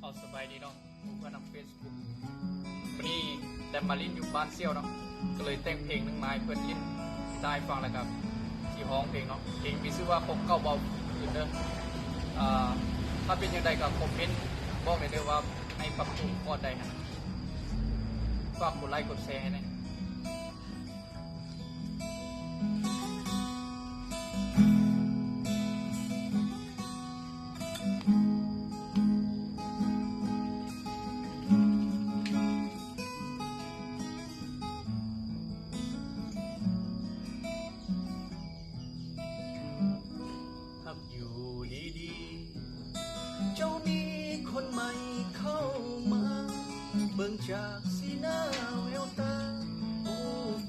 เอาสบายดีเนาะผมก็นำเฟซบุ๊กวันนี้แต่มาลิ้นอยู่บ้านเซี่ยวเนาะก็เลยแต่งเพลงหนึ่งมาให้เพื่อนลิ้นได้ฟังแล้วครับที่ห้องเพลงเนาะเพลงมีชื่อว่าคงเก้าเบาขึ้นเด้อถ้าเป็นยังไงก็คอมเมนต์บอกได้เลยว่าให้ปรับปรุงข้อใดนะฝากกดไลค์กดแชร์ให้นะอยู่ดีๆเจ้ามีคนใหม่เข้ามาเบิ่งจากสีหน้าแววตาโอ้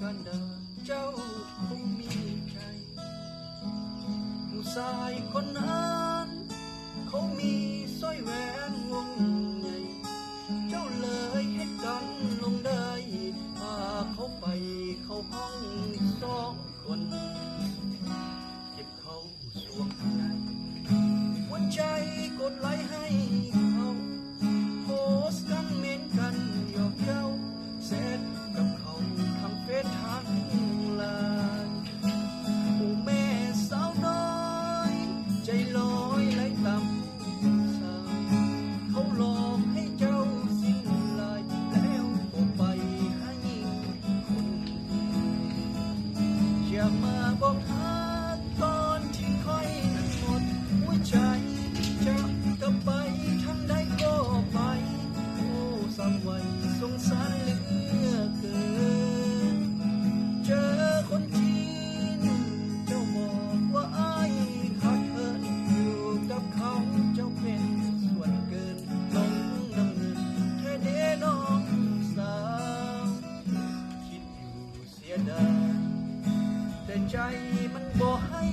กันดาเจ้าคงมีใจผู้ชายคนนั้นเขามีสร้อยแหวนวงใหญ่เจ้าเลยให้กันลงได้พาเขาไปเข้าห้องสองคนเก็บเขาสวมในหัวใจกดไลค์ให้เขาโพสต์กันเม้นกันหยอกเย้าเสร็จกับเขาทางเฟซทางไลน์ผู้แม่สาวน้อยใจลอยไหลตามสายเขาหลอกให้เจ้าสิ้นลายแล้วก็ไปให้คนอย่ามาบอกหาตอนที่ค่อยนั้นหมดหัวใจจะกลับไปทางใดก็ไปโอ้สังวันสงสารเหลือเกินเจอคนจีนเจ้าบอกว่าอ้ายขาดเคินอยู่กับเขาเจ้าเป็นส่วนเกินลงน้ำเงินแค่เด้น้องสาวคิดอยู่เสียดายแต่ใจมันบ่ให้